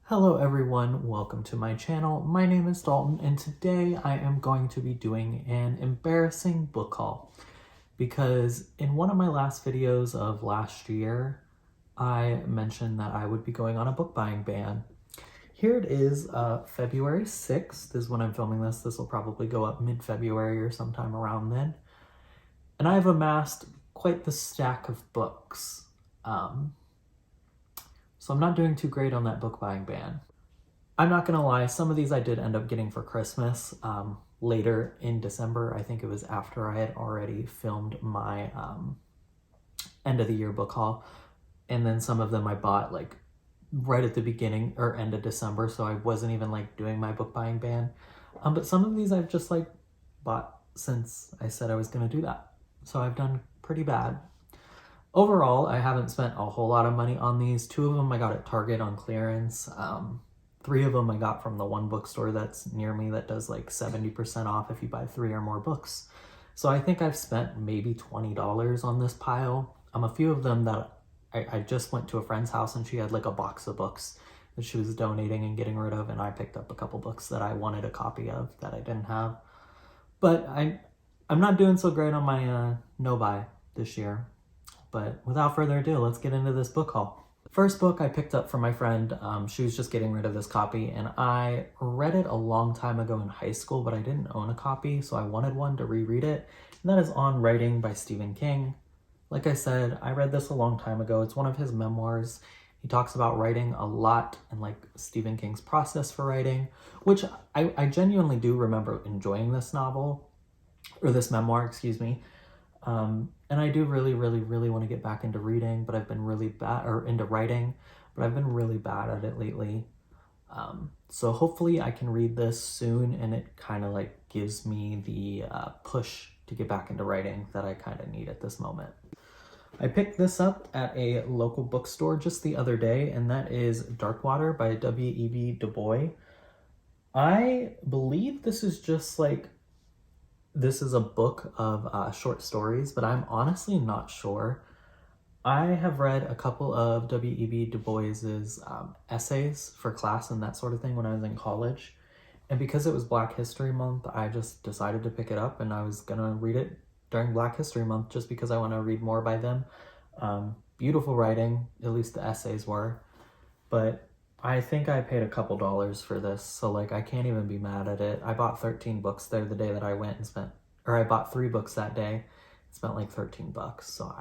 Hello everyone, welcome to my channel. My name is Dalton and today I am going to be doing an embarrassing book haul because in one of my last videos of last year, I mentioned that I would be going on a book buying ban. Here it is, February 6th is when I'm filming this. This will probably go up mid-February or sometime around then. And I've amassed quite the stack of books. So I'm not doing too great on that book buying ban. I'm not gonna lie, some of these I did end up getting for Christmas later in December. I think it was after I had already filmed my end of the year book haul. And then some of them I bought like right at the beginning or end of December, so I wasn't even like doing my book buying ban. But some of these I've just like bought since I said I was gonna do that. So I've done pretty bad. Overall, I haven't spent a whole lot of money on these. 2 of them I got at Target on clearance. 3 of them I got from the one bookstore that's near me that does like 70% off if you buy 3 or more books. So I think I've spent maybe $20 on this pile. A few of them that I just went to a friend's house and she had like a box of books that she was donating and getting rid of, and I picked up a couple books that I wanted a copy of that I didn't have. But I'm not doing so great on my no buy this year. But without further ado, let's get into this book haul. First book I picked up from my friend. She was just getting rid of this copy, and I read it a long time ago in high school, but I didn't own a copy, so I wanted one to reread it. And that is On Writing by Stephen King. Like I said, I read this a long time ago. It's one of his memoirs. He talks about writing a lot and like Stephen King's process for writing, which I genuinely do remember enjoying this novel, or this memoir, excuse me. And I do really want to get back into reading, but I've been really bad, or into writing, but I've been really bad at it lately. So hopefully I can read this soon and it kind of like gives me the push to get back into writing that I kind of need at this moment. I picked this up at a local bookstore just the other day, and that is Darkwater by W.E.B. Du Bois. I believe this is just like, this is a book of short stories, but I'm honestly not sure. I have read a couple of W.E.B. Du Bois's essays for class and that sort of thing when I was in college. And because it was Black History Month, I just decided to pick it up, and I was gonna read it during Black History Month just because I want to read more by them. Beautiful writing, at least the essays were. But I think I paid a couple dollars for this, so like I can't even be mad at it. I bought 13 books there the day that I went and spent, or I bought 3 books that day and spent like 13 bucks. So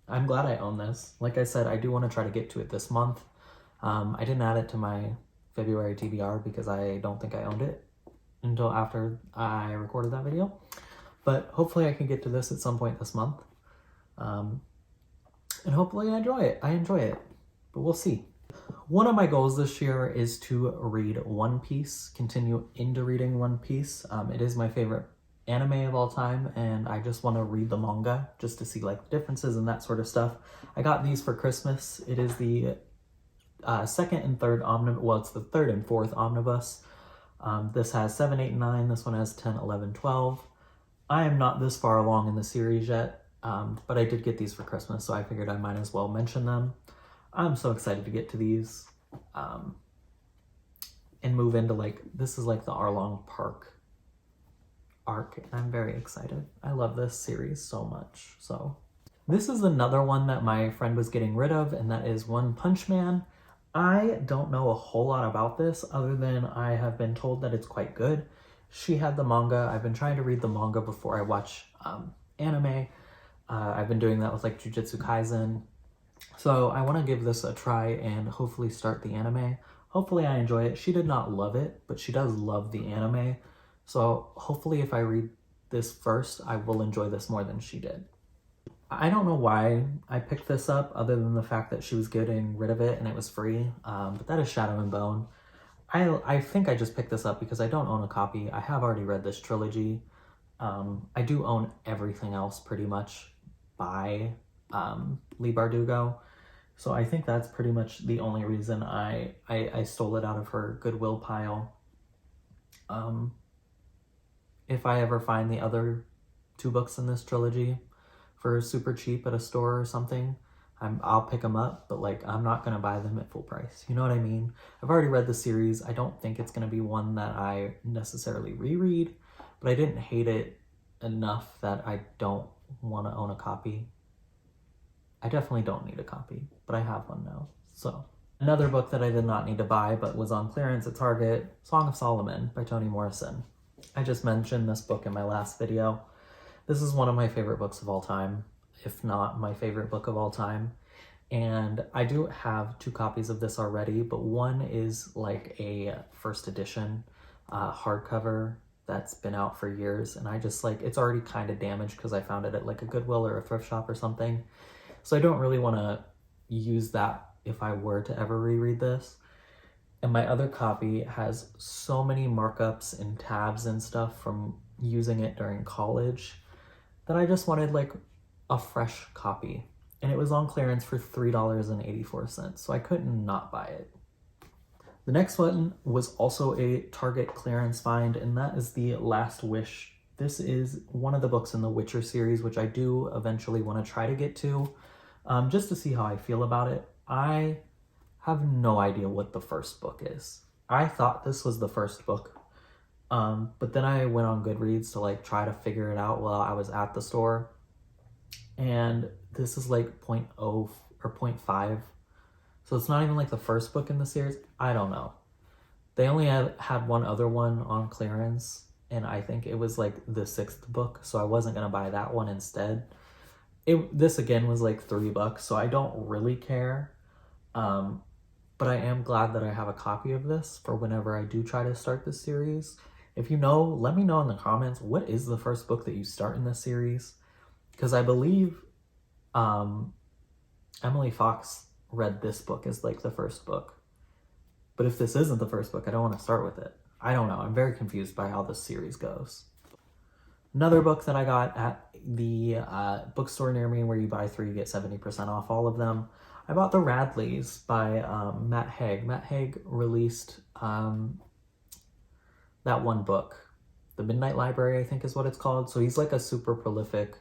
I'm glad I own this. Like I said, I do want to try to get to it this month. I didn't add it to my February TBR because I don't think I owned it until after I recorded that video. But hopefully I can get to this at some point this month. And hopefully I enjoy it, but we'll see. One of my goals this year is to read One Piece, continue into reading One Piece. It is my favorite anime of all time, and I just want to read the manga just to see like differences and that sort of stuff. I got these for Christmas. It is the second and third omnibus. Well, it's the third and fourth omnibus. This has 7, 8, and 9. This one has 10, 11, 12. I am not this far along in the series yet, but I did get these for Christmas, so I figured I might as well mention them. I'm so excited to get to these and move into like, this is like the Arlong Park arc, and I'm very excited. I love this series so much. So this is another one that my friend was getting rid of, and that is One Punch Man. I don't know a whole lot about this other than I have been told that it's quite good. She had the manga. I've been trying to read the manga before I watch anime. I've been doing that with like Jujutsu Kaisen. So I want to give this a try and hopefully start the anime. Hopefully I enjoy it. She did not love it, but she does love the anime. So hopefully if I read this first, I will enjoy this more than she did. I don't know why I picked this up other than the fact that she was getting rid of it and it was free, but that is Shadow and Bone. I think I just picked this up because I don't own a copy. I have already read this trilogy. I do own everything else pretty much by Leigh Bardugo. So I think that's pretty much the only reason I stole it out of her Goodwill pile. If I ever find the other 2 books in this trilogy for super cheap at a store or something, I'll pick them up, but like I'm not gonna buy them at full price. You know what I mean? I've already read the series. I don't think it's gonna be one that I necessarily reread, but I didn't hate it enough that I don't want to own a copy. I definitely don't need a copy, but I have one now. So another book that I did not need to buy but was on clearance at Target, Song of Solomon by Toni Morrison. I just mentioned this book in my last video. This is one of my favorite books of all time, if not my favorite book of all time. And I do have 2 copies of this already, but one is like a first edition hardcover that's been out for years. And I just like, it's already kind of damaged because I found it at like a Goodwill or a thrift shop or something. So I don't really want to use that if I were to ever reread this. And my other copy has so many markups and tabs and stuff from using it during college that I just wanted like a fresh copy. And it was on clearance for $3.84, so I couldn't not buy it. The next one was also a Target clearance find, and that is The Last Wish. This is one of the books in the Witcher series, which I do eventually want to try to get to, just to see how I feel about it. I have no idea what the first book is. I thought this was the first book, but then I went on Goodreads to like try to figure it out while I was at the store, and this is like 0.0 or 0.5, so it's not even like the first book in the series. I don't know. They only had one other one on clearance, and I think it was like the 6th book, so I wasn't gonna buy that one instead. This again was like $3, so I don't really care. But I am glad that I have a copy of this for whenever I do try to start this series. If you know, let me know in the comments, what is the first book that you start in this series? Because I believe Emily Fox read this book as like the first book. But if this isn't the first book, I don't want to start with it. I don't know. I'm very confused by how this series goes. Another book that I got at the bookstore near me, where you buy 3, you get 70% off all of them. I bought The Radleys by Matt Haig. Matt Haig released that one book, The Midnight Library, I think is what it's called. So he's like a super prolific,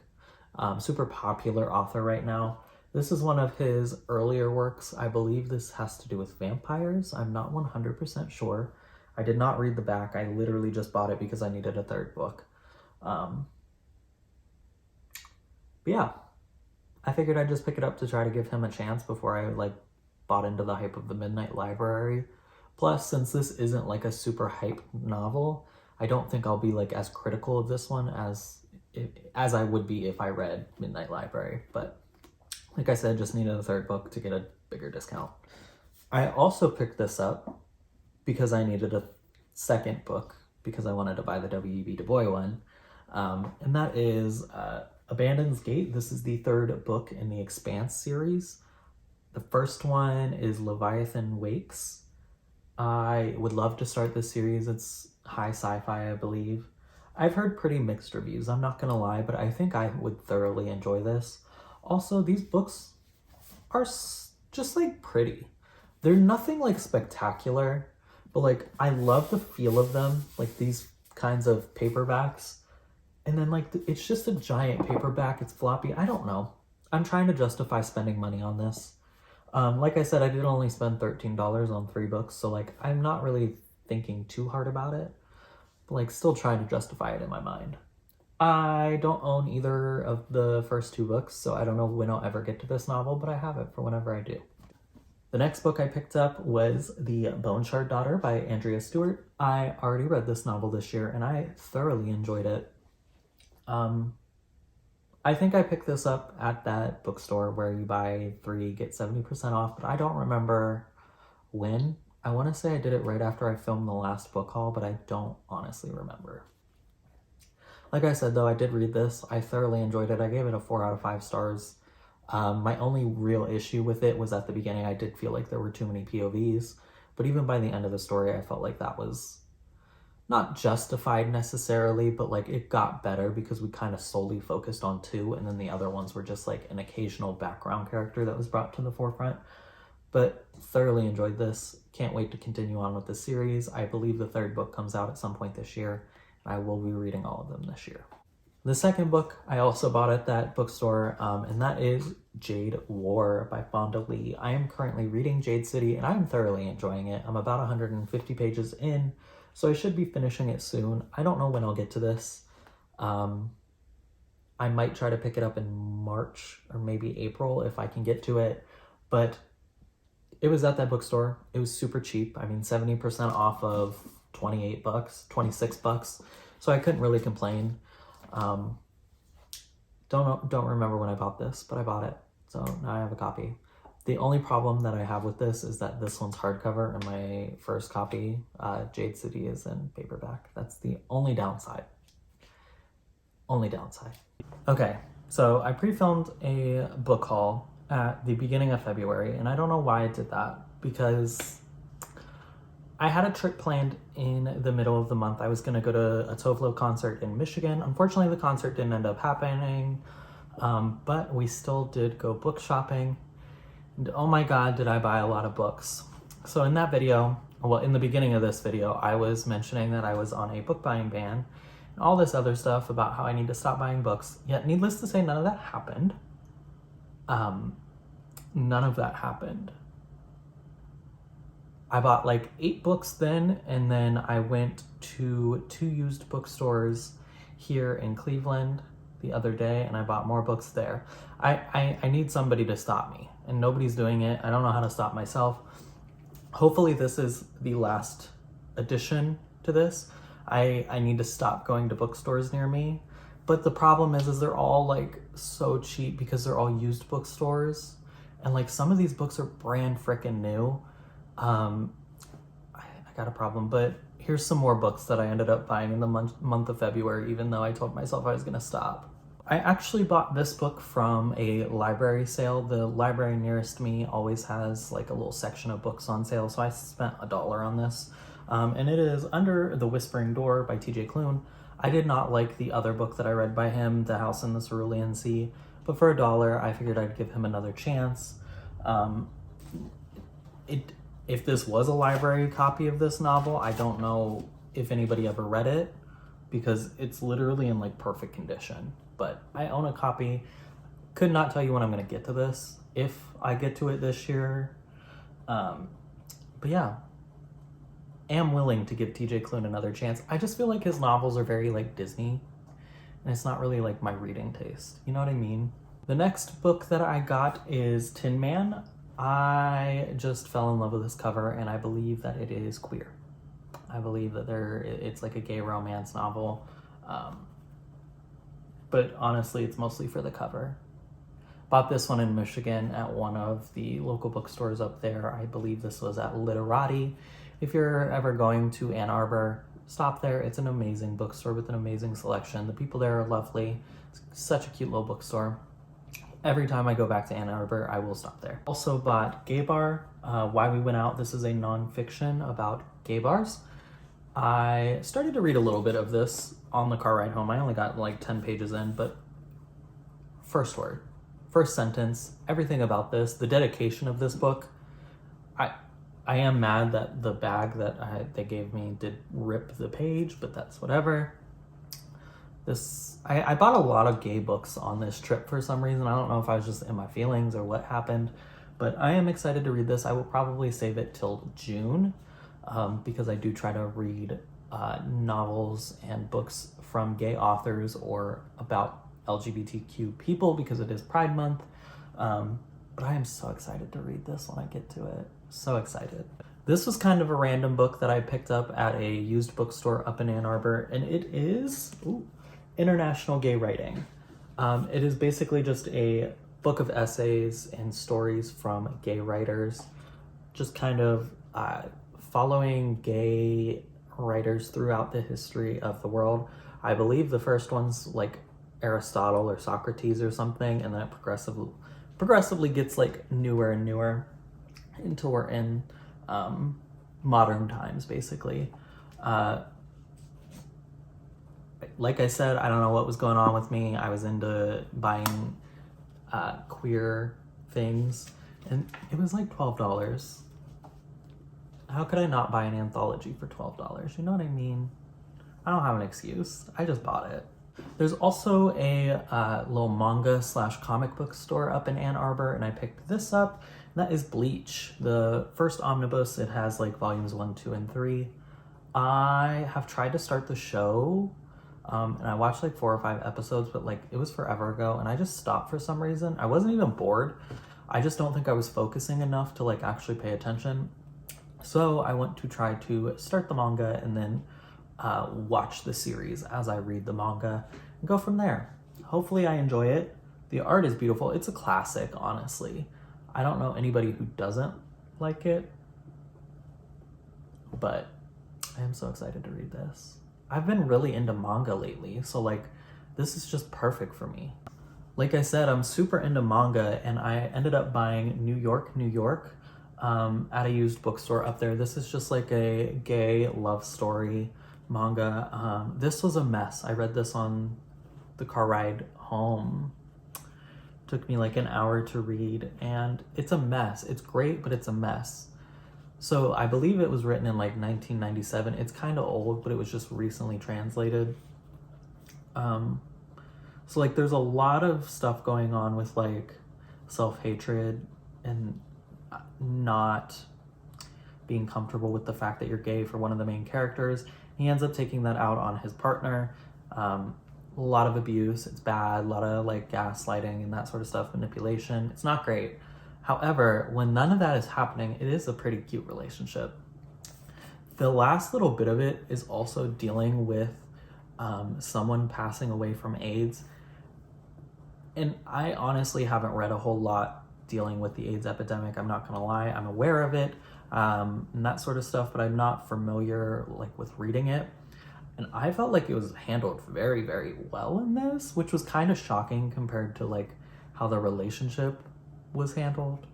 super popular author right now. This is one of his earlier works. I believe this has to do with vampires. I'm not 100% sure. I did not read the back. I literally just bought it because I needed a 3rd book. But yeah, I figured I'd just pick it up to try to give him a chance before I like bought into the hype of The Midnight Library. Plus, since this isn't like a super hype novel, I don't think I'll be like as critical of this one as I would be if I read Midnight Library. But like I said, just needed a 3rd book to get a bigger discount. I also picked this up because I needed a 2nd book because I wanted to buy the W.E.B. Du Bois one. And that is Abandon's Gate. This is the 3rd book in the Expanse series. The first one is Leviathan Wakes. I would love to start this series. It's high sci-fi, I believe. I've heard pretty mixed reviews, I'm not gonna lie, but I think I would thoroughly enjoy this. Also, these books are just like pretty. They're nothing like spectacular, but like I love the feel of them, like these kinds of paperbacks. And then like it's just a giant paperback, it's floppy. I don't know. I'm trying to justify spending money on this. Like I said, I did only spend $13 on 3 books, so like I'm not really thinking too hard about it, but like still trying to justify it in my mind. I don't own either of the first 2 books, so I don't know when I'll ever get to this novel, but I have it for whenever I do. The next book I picked up was The Bone Shard Daughter by Andrea Stewart. I already read this novel this year, and I thoroughly enjoyed it. I think I picked this up at that bookstore where you buy 3, get 70% off, but I don't remember when. I want to say I did it right after I filmed the last book haul, but I don't honestly remember. Like I said, though, I did read this. I thoroughly enjoyed it. I gave it a 4 out of 5 stars. My only real issue with it was at the beginning, I did feel like there were too many POVs, but even by the end of the story, I felt like that was not justified necessarily, but like it got better because we kind of solely focused on 2, and then the other ones were just like an occasional background character that was brought to the forefront. But thoroughly enjoyed this. Can't wait to continue on with the series. I believe the 3rd book comes out at some point this year, and I will be reading all of them this year. The second book I also bought at that bookstore, and that is Jade War by Fonda Lee. I am currently reading Jade City, and I am thoroughly enjoying it. I'm about 150 pages in, so I should be finishing it soon. I don't know when I'll get to this. I might try to pick it up in March or maybe April if I can get to it, but it was at that bookstore. It was super cheap. I mean, 70% off of 28 bucks, 26 bucks. So I couldn't really complain. Don't remember when I bought this, but I bought it. So now I have a copy. The only problem that I have with this is that this one's hardcover and my first copy, Jade City, is in paperback. That's the only downside. Only downside. Okay, so I pre-filmed a book haul at the beginning of February, and I don't know why I did that, because I had a trip planned in the middle of the month. I was going to go to a Tovlo concert in Michigan. Unfortunately, the concert didn't end up happening, but we still did go book shopping. And oh my God, did I buy a lot of books. So in that video, well, in the beginning of this video, I was mentioning that I was on a book buying ban and all this other stuff about how I need to stop buying books. Yet needless to say, none of that happened. None of that happened. I bought like 8 books then, and then I went to 2 used bookstores here in Cleveland the other day, and I bought more books there. I need somebody to stop me, and nobody's doing it. I don't know how to stop myself. Hopefully this is the last addition to this. I need to stop going to bookstores near me. But the problem is they're all like so cheap because they're all used bookstores. And like some of these books are brand freaking new. I got a problem, but here's some more books that I ended up buying in the month of February, even though I told myself I was gonna stop. I actually bought this book from a library sale. The library nearest me always has like a little section of books on sale, so I spent $1 on this. And it is Under the Whispering Door by TJ Klune. I did not like the other book that I read by him, The House in the Cerulean Sea, but for $1, I figured I'd give him another chance. If this was a library copy of this novel, I don't know if anybody ever read it because it's literally in like perfect condition. But I own a copy. Could not tell you when I'm going to get to this, if I get to it this year. But yeah, am willing to give TJ Klune another chance. I just feel like his novels are very like Disney, and it's not really like my reading taste. You know what I mean? The next book that I got is Tin Man. I just fell in love with this cover, and I believe that it is queer. I believe that it's like a gay romance novel. But honestly, it's mostly for the cover. Bought this one in Michigan at one of the local bookstores up there. I believe this was at Literati. If you're ever going to Ann Arbor, stop there. It's an amazing bookstore with an amazing selection. The people there are lovely. It's such a cute little bookstore. Every time I go back to Ann Arbor, I will stop there. Also bought Gay Bar, Why We Went Out. This is a nonfiction about gay bars. I started to read a little bit of this on the car ride home. I only got like 10 pages in, but first word, first sentence, everything about this, the dedication of this book. I am mad that the bag that they gave me did rip the page, but that's whatever. I bought a lot of gay books on this trip for some reason. I don't know if I was just in my feelings or what happened, but I am excited to read this. I will probably save it till June because I do try to read novels and books from gay authors or about LGBTQ people because it is Pride Month. But I am so excited to read this when I get to it. So excited. This was kind of a random book that I picked up at a used bookstore up in Ann Arbor, and it is International Gay Writing. It is basically just a book of essays and stories from gay writers, just kind of following gay writers throughout the history of the world. I believe the first one's like Aristotle or Socrates or something, and then it progressively gets like newer and newer until we're in modern times, basically. Like I said, I don't know what was going on with me. I was into buying queer things, and it was like $12. How could I not buy an anthology for $12? You know what I mean? I don't have an excuse. I just bought it. There's also a little manga slash comic book store up in Ann Arbor, and I picked this up. And that is Bleach, the first omnibus. It has like volumes 1, 2, and 3. I have tried to start the show, and I watched like 4 or 5 episodes, but like it was forever ago, and I just stopped for some reason. I wasn't even bored. I just don't think I was focusing enough to like actually pay attention. So I want to try to start the manga and then watch the series as I read the manga and go from there. Hopefully I enjoy it. The art is beautiful. It's a classic, honestly. I don't know anybody who doesn't like it, but I am so excited to read this. I've been really into manga lately, so like this is just perfect for me. Like I said, I'm super into manga, and I ended up buying New York, New York at a used bookstore up there. This is just like a gay love story manga. This was a mess. I read this on the car ride home. Took me like an hour to read, and it's a mess. It's great, but it's a mess. So I believe it was written in like 1997. It's kind of old, but it was just recently translated. So like there's a lot of stuff going on with like self-hatred and not being comfortable with the fact that you're gay for one of the main characters. He ends up taking that out on his partner. A lot of abuse. It's bad. A lot of like gaslighting and that sort of stuff, manipulation. It's not great. However, when none of that is happening, it is a pretty cute relationship. The last little bit of it is also dealing with someone passing away from AIDS. And I honestly haven't read a whole lot dealing with the AIDS epidemic. I'm not gonna lie. I'm aware of it and that sort of stuff, but I'm not familiar like with reading it. And I felt like it was handled very, very well in this, which was kind of shocking compared to like how the relationship was handled.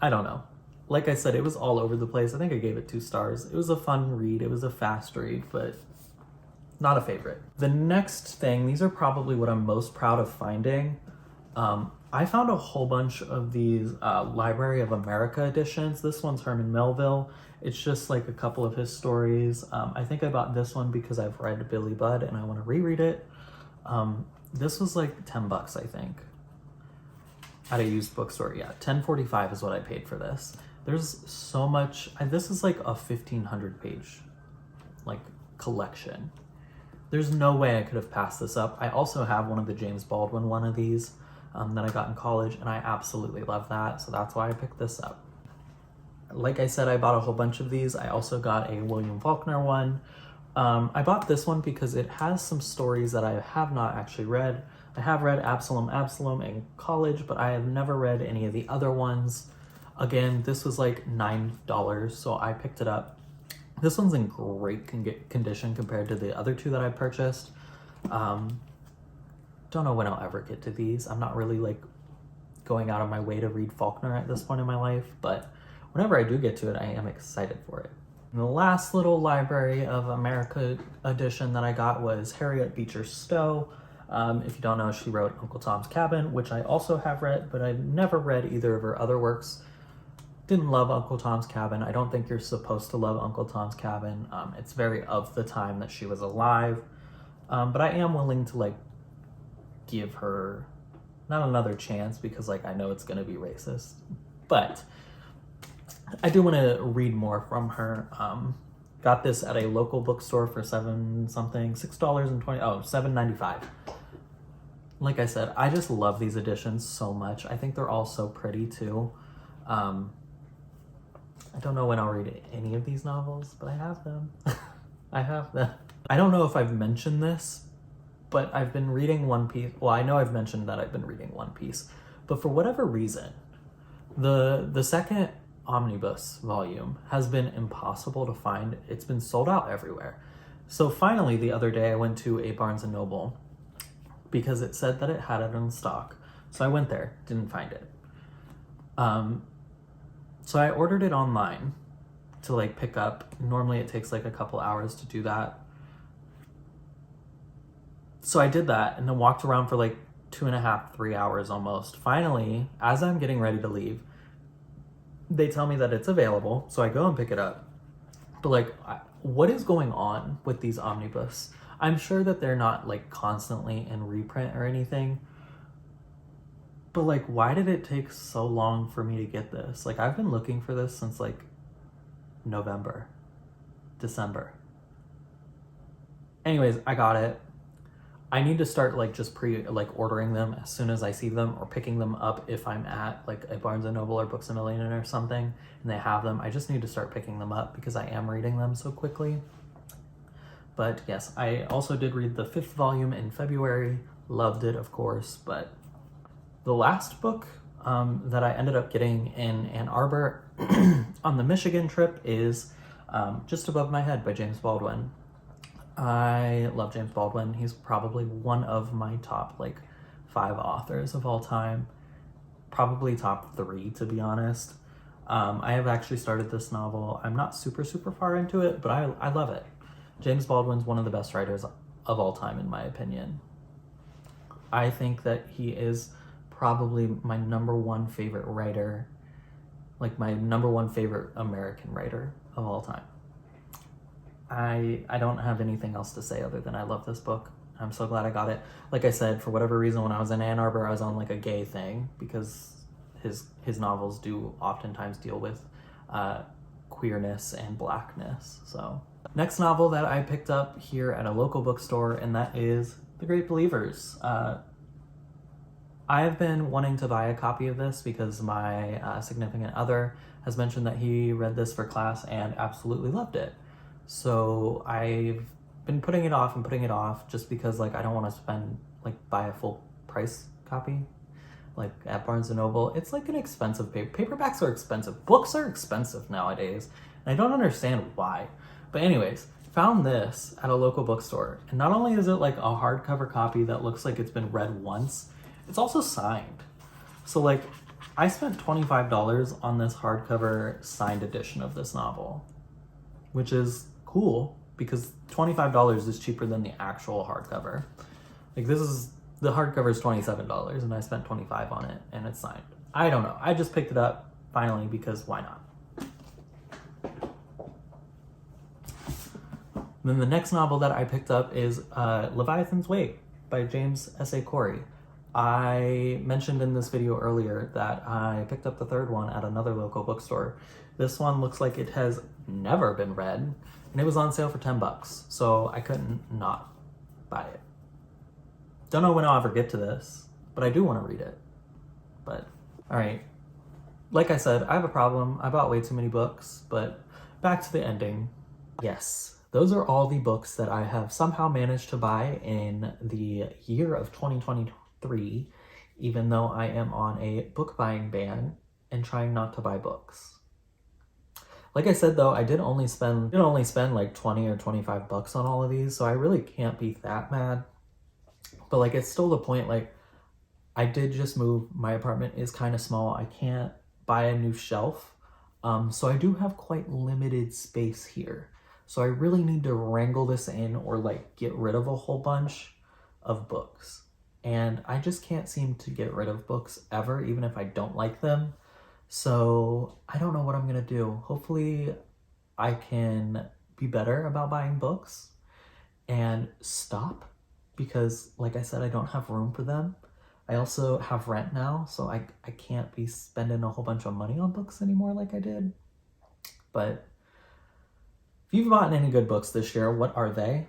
I don't know. Like I said, it was all over the place. I think I gave it 2 stars. It was a fun read. It was a fast read, but not a favorite. The next thing, these are probably what I'm most proud of finding. I found a whole bunch of these Library of America editions. This one's Herman Melville. It's just like a couple of his stories. I think I bought this one because I've read Billy Budd and I want to reread it. This was like $10, I think, at a used bookstore. Yeah, $10.45 is what I paid for this. There's so much. This is like a 1,500 page like collection. There's no way I could have passed this up. I also have one of the James Baldwin one of these that I got in college, and I absolutely love that, so that's why I picked this up. Like I said, I bought a whole bunch of these. I also got a William Faulkner one. I bought this one because it has some stories that I have not actually read. I have read Absalom in college, but I have never read any of the other ones. Again, this was like $9, so I picked it up. This one's in great condition compared to the other 2 that I purchased. Don't know when I'll ever get to these. I'm not really like going out of my way to read Faulkner at this point in my life, but whenever I do get to it, I am excited for it. And the last little Library of America edition that I got was Harriet Beecher Stowe. If you don't know, she wrote Uncle Tom's Cabin, which I also have read, but I've never read either of her other works. Didn't love Uncle Tom's Cabin. I don't think you're supposed to love Uncle Tom's Cabin. It's very of the time that she was alive. But I am willing to like give her not another chance because like I know it's gonna be racist, but I do want to read more from her. Got this at a local bookstore for $7.95. Like I said, I just love these editions so much. I think they're all so pretty too. I don't know when I'll read any of these novels, but I have them. I have them. I don't know if I've mentioned this, but I've been reading One Piece. Well, I know I've mentioned that I've been reading One Piece, but for whatever reason, the second omnibus volume has been impossible to find. It's been sold out everywhere. So finally, the other day, I went to a Barnes & Noble because it said that it had it in stock. So I went there, didn't find it. So I ordered it online to like pick up. Normally it takes like a couple hours to do that. So I did that and then walked around for like 2.5, 3 hours almost. Finally, as I'm getting ready to leave, they tell me that it's available. So I go and pick it up. But like, what is going on with these omnibus? I'm sure that they're not like constantly in reprint or anything, but like, why did it take so long for me to get this? Like, I've been looking for this since like November, December. Anyways, I got it. I need to start like just ordering them as soon as I see them, or picking them up if I'm at like a Barnes & Noble or Books A Million or something and they have them. I just need to start picking them up because I am reading them so quickly. But yes, I also did read the 5th volume in February. Loved it, of course. But the last book that I ended up getting in Ann Arbor on the Michigan trip is Just Above My Head by James Baldwin. I love James Baldwin. He's probably one of my top like 5 authors of all time. Probably top 3, to be honest. I have actually started this novel. I'm not super far into it, but I love it. James Baldwin's one of the best writers of all time, in my opinion. I think that he is probably my number 1 favorite writer, like my number 1 favorite American writer of all time. I don't have anything else to say other than I love this book. I'm so glad I got it. Like I said, for whatever reason, when I was in Ann Arbor, I was on like a gay thing because his novels do oftentimes deal with queerness and blackness. So next novel that I picked up here at a local bookstore, and that is The Great Believers. I've been wanting to buy a copy of this because my significant other has mentioned that he read this for class and absolutely loved it. So I've been putting it off just because like I don't want to buy a full price copy like at Barnes & Noble. It's like an expensive paperbacks are expensive. Books are expensive nowadays. And I don't understand why. But anyways, found this at a local bookstore. And not only is it like a hardcover copy that looks like it's been read once, it's also signed. So like I spent $25 on this hardcover signed edition of this novel, which is cool because $25 is cheaper than the actual hardcover. Like the hardcover is $27 and I spent $25 on it and it's signed. I don't know. I just picked it up finally because why not? Then the next novel that I picked up is Leviathan's Weight by James S.A. Corey. I mentioned in this video earlier that I picked up the 3rd one at another local bookstore. This one looks like it has never been read, and it was on sale for $10, so I couldn't not buy it. Don't know when I'll ever get to this, but I do want to read it. But, alright. Like I said, I have a problem. I bought way too many books, but back to the ending. Yes, those are all the books that I have somehow managed to buy in the year of 2023, even though I am on a book buying ban and trying not to buy books. Like I said though, I did only spend like 20 or 25 bucks on all of these, so I really can't be that mad. But like it's still the point, like I did just move. My apartment is kind of small. I can't buy a new shelf. So I do have quite limited space here. So I really need to wrangle this in or like get rid of a whole bunch of books. And I just can't seem to get rid of books ever, even if I don't like them. So I don't know what I'm gonna do. Hopefully I can be better about buying books and stop, because like I said, I don't have room for them. I also have rent now, so I can't be spending a whole bunch of money on books anymore like I did. But if you've bought any good books this year, what are they?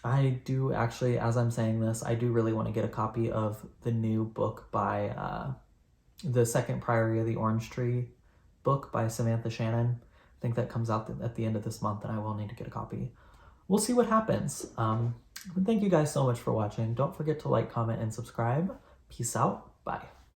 I do actually, as I'm saying this, I do really want to get a copy of the new book by The Second Priory of the Orange Tree book by Samantha Shannon. I think that comes out at the end of this month and I will need to get a copy. We'll see what happens. Thank you guys so much for watching. Don't forget to like, comment, and subscribe. Peace out. Bye.